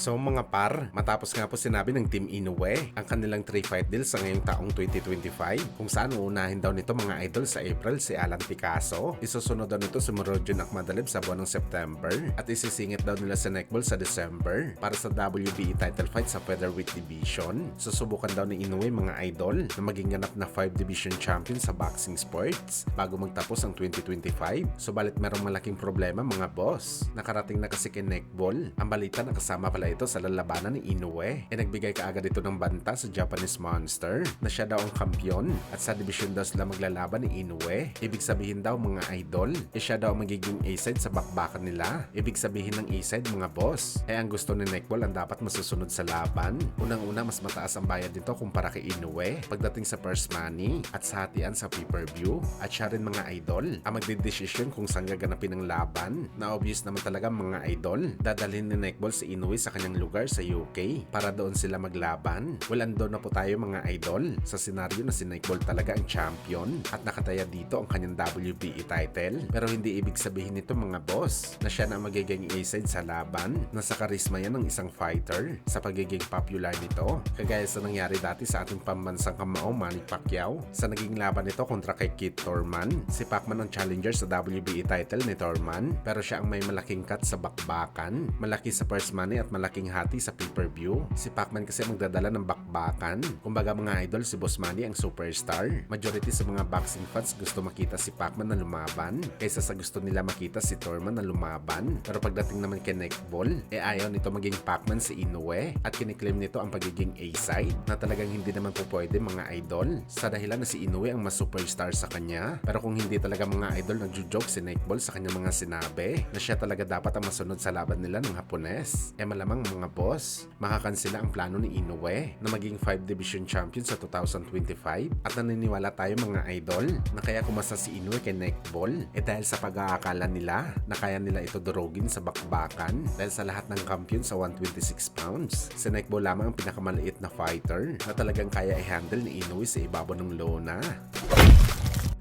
So mga par, matapos nga po sinabi ng Team Inoue ang kanilang 3-fight deal sa ngayong taong 2025 kung saan uunahin daw nito mga idol sa April si Alan Picasso, isusunod daw nito si Murodjon Akmadalib sa buwan ng September at isisingit daw nila si Nekbol sa December para sa WBE title fight sa featherweight division. Susubukan daw ni Inoue mga idol na maging ganap na 5 division champion sa boxing sports bago magtapos ang 2025. Subalit merong malaking problema mga boss. Nakarating na kasi kay Nekbol ang balita na kasama pala ito sa lalabanan ni Inoue. Nagbigay kaagad ito ng banta sa Japanese Monster na siya daw ang kampiyon at sa division daw sila maglalaban ni Inoue. Ibig sabihin daw mga idol, siya daw ang magiging A-side sa bakbakan nila. Ibig sabihin ng A-side mga boss, ang gusto ni Nekbol ang dapat masusunod sa laban. Unang-una mas mataas ang bayad nito kumpara kay Inoue pagdating sa purse money at sa hatian sa pay-per-view. At siya rin mga idol ang magdidesisyon kung saan gaganapin ang laban na obvious naman talaga mga idol. Dadalhin ni Nekbol si Inoue sa kanyang lugar sa UK para doon sila maglaban. Well, andun na po tayo mga idol sa senaryo na si Nekbol talaga ang champion at nakataya dito ang kanyang WBE title. Pero hindi ibig sabihin nito mga boss na siya na magiging A-side sa laban. Nasa karisma yan ng isang fighter sa pagiging popular nito. Kagaya sa nangyari dati sa ating pambansang kamao Manny Pacquiao sa naging laban nito kontra kay Keith Thurman. Si Pacman ang challenger sa WBE title ni Thurman pero siya ang may malaking cut sa bakbakan, malaki sa purse money at malaking hati sa pay-per-view. Si Pacman kasi magdadala ng bakbakan. Kumbaga mga idol, si Boss Manny ang superstar. Majority sa mga boxing fans gusto makita si Pacman na lumaban kaysa sa gusto nila makita si Thurman na lumaban. Pero pagdating naman kay Nekbol, ayaw nito maging Pacman si Inoue at kiniklaim nito ang pagiging A-side na talagang hindi naman po pwede mga idol sa dahilan na si Inoue ang mas superstar sa kanya. Pero kung hindi talaga mga idol nagjo-joke si Nekbol sa kanyang mga sinabi na siya talaga dapat ang masunod sa laban nila ng Hapones, malamang mga boss, makakansila ang plano ni Inoue na maging 5 division champion sa 2025 at naniniwala tayo mga idol na kaya kumasa si Inoue kay Nekbol dahil sa pag-aakala nila na kaya nila ito durugin sa bakbakan dahil sa lahat ng kampiyon sa 126 pounds. Si Nekbol lamang ang pinakamaliit na fighter na talagang kaya i-handle ni Inoue sa ibabaw ng lona.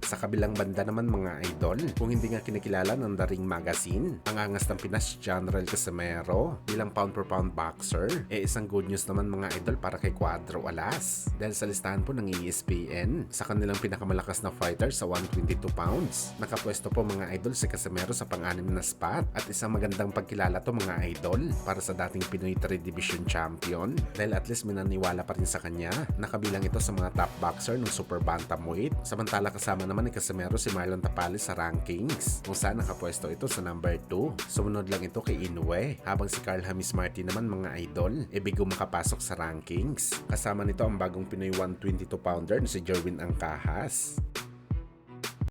Sa kabilang banda naman mga idol, kung hindi nga kinikilala ng The Ring Magazine, ang angas ng Pinas General Casimero bilang pound per pound boxer, isang good news naman mga idol para kay Cuadro Alas. Dahil sa listahan po ng ESPN, sa kanilang pinakamalakas na fighter sa 122 pounds, nakapwesto po mga idol si Casimero sa pang-anim na spot at isang magandang pagkilala to mga idol para sa dating Pinoy 3 Division Champion dahil at least minaniwala pa rin sa kanya, nakabilang ito sa mga top boxer ng Super Bantamweight. Samantala kasama naman ni Casimero si Marlon Tapales sa rankings kung saan nakapwesto ito sa number 2. Sumunod lang ito kay Inoue habang si Carl Hamis Martin naman mga idol bigo makapasok sa rankings. Kasama nito ang bagong Pinoy 122 pounder na si Jerwin Angkahas.